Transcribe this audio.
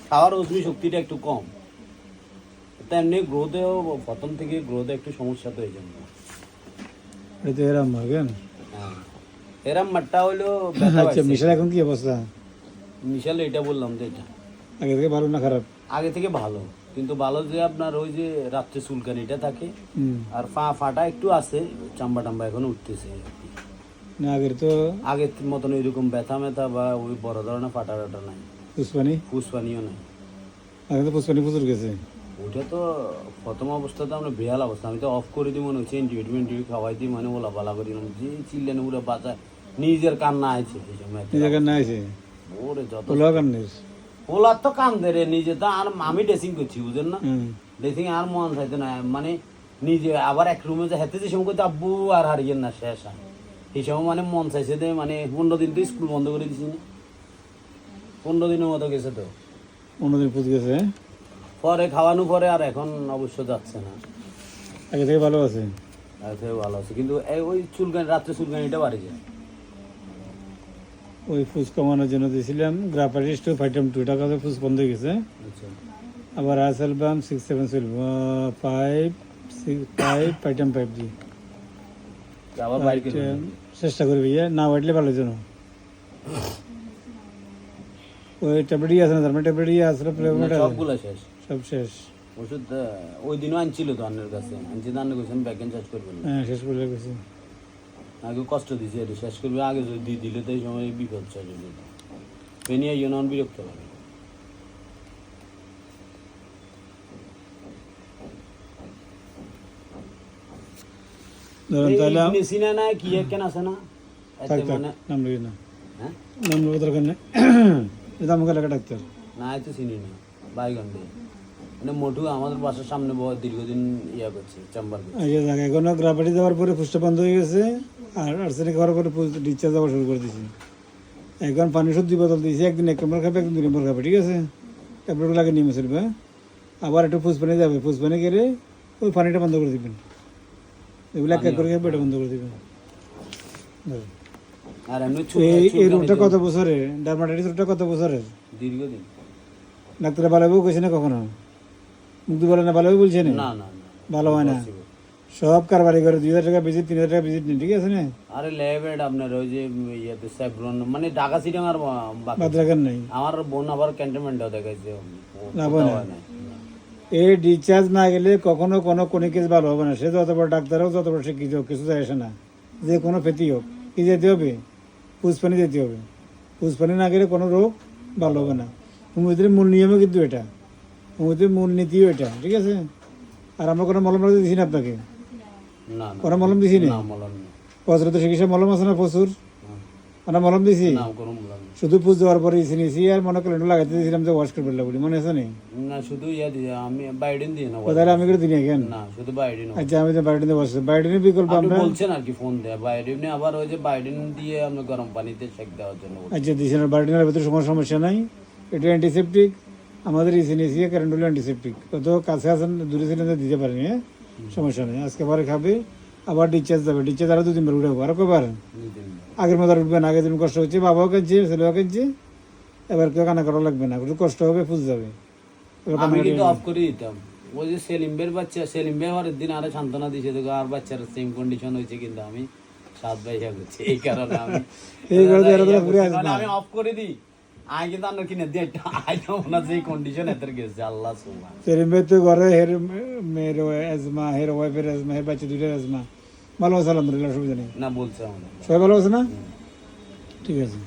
খাওয়ার হজমি শক্তিটা একটু কম, তেমনি গ্রোথেও প্রথম থেকে গ্রোথে একটু সমস্যা তো এই জন্য। এটা এরাম কেন হ্যাঁ, এরম মাঠটা হইলো ব্যথা আচ্ছা, পাইছে। মিশাল এখন কি অবস্থা? মিশাল এটা বললাম যে এটা আগে থেকে ভালো না খারাপ? আগে থেকে ভালো, কিন্তু ভালো যে আপনার ওই যে রাত্রে চুলকানিটা থাকে হুম। আর ফাটা একটু আছে, চাম্বা টাম্বা এখন উঠতেছে আর কি। না আগের তো আগের মতন এরকম ব্যথা মেথা বা ওই বড় ধরনের ফাটা টাটা নাই, পুষ্পানি, ফুসপানিও নাই। আগে তো পুষ্পানি প্রচুর গেছে। ওটা তো প্রথম অবস্থাতে আমরা বেহাল অবস্থা, আমি তো অফ করে দিই মনে হচ্ছে, অ্যান্টিবায়োটিক খাওয়াই দিই, মানে ওলা পালা করি, যে চিল্লেন উড়ে বাঁচায়, নিজের কান্না আছে এই সময়। এই জায়গায় না আছে ওরে যত ওলা কান্নিস। ওলার তো কান্দে রে নিজে তো, আর আমি ড্রেসিং করছি বুঝেন না, হুম। ড্রেসিং আর মন চাইতে না, মানে নিজে আবার এক রুমে যে হেঁটে যে সময় করতে আব্বু আর হারিয়েন না শেষ হয় এই সময়, মানে মন চাইছে যে মানে 15 দিন তো স্কুল বন্ধ করে দিছি না, 15 দিনের মতো গেছে তো। অন্যদিন পুষ গেছে। পরে খাওয়ানো পরে আর এখন অবশ্য যাচ্ছে না, আগে থেকে ভালো আছে। আর থেকে ভালো আছে, কিন্তু এই ওই চুলকানি রাত্রে চুলকানিটা বাড়ি যায়। ওই ফুস কমানোর জন্য দিয়েছিলাম গ্রাফারিস্ট 5.2 টাকা ফুস বন্ধ হয়ে গেছে। আচ্ছা, আবার আস অ্যালবাম 6-7 চলব 5.5 জি। আবার বাইরে কিনে চেষ্টা করবি না বাড়লে ভালো যেন। ওই ট্যাবলেটই আছে না, তার মানে ট্যাবলেটই আসলে সবগুলো শেষ, সব শেষ। ওষুধ ওই দিনও আনছিল তো আন্নের কাছে, আনছি তো আন্নের কাছে ব্যাকেন শেষ করবেন না, হ্যাঁ শেষ করে গেছি। আগে কষ্ট দিয়েছে এটা শেষ করবে, আগে যদি দিয়ে দিলে তো এই সময় বিপদ শেষ হয়ে যেত, পেনিয়ে ইউনিয়ন বিরক্ত লাগে। ধরেন তাহলে মেশিনে না কি কেন আছে না এতে মানে, নাম লই না, হ্যাঁ নাম লোক দরকার নেই। এটা আমাকে এলাকা ডাক্তার না এত চিনি না, বাইগন দিয়ে মানে মোটু আমাদের বাসার সামনে দীর্ঘদিন ইয়া করছে, চেম্বার করছে। এই জায়গায় এখনো গ্রাফাটি দেওয়ার পরে ফুসটা বন্ধ হয়ে গেছে, আর আর্সেনিক খাওয়ার পরে ডিসচার্জ দেওয়া শুরু করে দিয়েছি। এখন পানি শুদ্ধ 2 বোতল দিয়েছি, একদিন 1 নম্বর খাবে, একদিন 2 নম্বর খাবে, ঠিক আছে? ট্যাবলেটগুলো আগে নিয়ে চলবে, আবার একটু ফুসপানি যাবে, ফুসপানি গেলে ওই পানিটা বন্ধ করে দিবেন, এগুলো এক এক করে খাবে, এটা বন্ধ করে দিবেন। আর এমনি এই রোগটা কত বছরের? ডার্মাটাইটিস রোগটা কত বছরের? দীর্ঘদিন। ডাক্তার ভালো হবে কইছে না কখনো? মুখ দিয়ে বলে না ভালো হবে বলছে না? না না না, ভালো হয় না, সব কারবারি করে 2000 টাকা ভিজিট, 3000 টাকা ভিজিট নেই, ঠিক আছে না? আরে লেবেড আপনার ওই যে ইয়েতে স্যাফরন মানে ঢাকা সিটি আমার বাদ রাখার নাই। আমার বোন আবার ক্যান্টনমেন্টও দেখাইছে, লাভ হয় না। এই ডিসচার্জ না গেলে কখনো কোনো কেস ভালো হবে না, সে যত বড় ডাক্তার হোক, যত বড় শিক্ষিত হোক, কিছু যায় আসে না, যে কোনো ফেতি হোক, কি যেতে হবে? পুষ্পানি যেতে হবে। পুষ্পানি না গেলে কোনো রোগ ভালো হবে না। হোমিওপ্যাথির মূল নিয়মও কিন্তু এটা, হোমিওপ্যাথির মূল নীতিও এটা, ঠিক আছে? আর আমরা কোনো মলম দিছি না আপনাকে, না কোনো মলম দিছি না। না মলম না, প্রচলিত চিকিৎসা মলম আছে না প্রচুর, আমরা মলম দিছি না কোনো মলম না। শুধু পুজ দেওয়ার পরে ইসে নিয়েছি, আর মনে করলেন লাগাইতে দিয়েছিলাম যে ওয়াশ করবে বলি, মনে আছে নি? না শুধু ইয়া দিয়ে আমি বাইডেন দিয়ে না, তাহলে আমি করে দিই কেন? না শুধু বাইডেন। আচ্ছা আমি তো বাইডেন দিয়ে বসছি, বাইডেনের বিকল্প আপনি আমরা বলছেন আর কি ফোন দেয়া বাইডেন, আবার ওই যে বাইডেন দিয়ে আপনি গরম পানিতে সেক দেওয়ার জন্য বলছেন। আচ্ছা দিয়েছেন, বাইডেনের ভিতরে কোনো সমস্যা নাই, এটা অ্যান্টিসেপটিক, আমাদের ইসে নিয়েছি কারেন্ট হলো অ্যান্টিসেপটিক, তো কাছে আসেন দূরে ছিলেন দিতে পারেনি, হ্যাঁ সমস্যা নেই। আজকে পরে খাবে, আবার ডিসচার্জ যাবে, ডিসচার্জ আরো 2 দিন পরে উঠে, আরো কবার আগের মতো আর উঠবে না। আগের দিন কষ্ট হচ্ছে, বাবাও কাঁদছে, ছেলেও কাঁদছে, এবার কেউ কান্না করা লাগবে না, একটু কষ্ট হবে, ফুস যাবে। আমি কিন্তু অফ করে দিতাম, ওই যে সেলিমের বাচ্চা, সেলিমের হওয়ার দিন আরো সান্ত্বনা দিছে, দেখো আর বাচ্চার সেম কন্ডিশন হয়েছে, কিন্তু আমি 7 ভাইয়া করছি, এই কারণে আমি আমি অফ করে দিই। আই কিন্তু আপনার কিনে দিয়ে আইটা ওনার যে কন্ডিশন এত গেছে, আল্লাহ সুবহান। সেলিম ভাই তো ঘরে হের মেয়ের এজমা, হের ওয়াইফের এজমা, হের বাচ্চা 2টার এজমা, ভালো আছে আলহামদুলিল্লাহ, অসুবিধা নেই। না বলছে আমাদের সবাই ভালো আছে না? ঠিক আছে।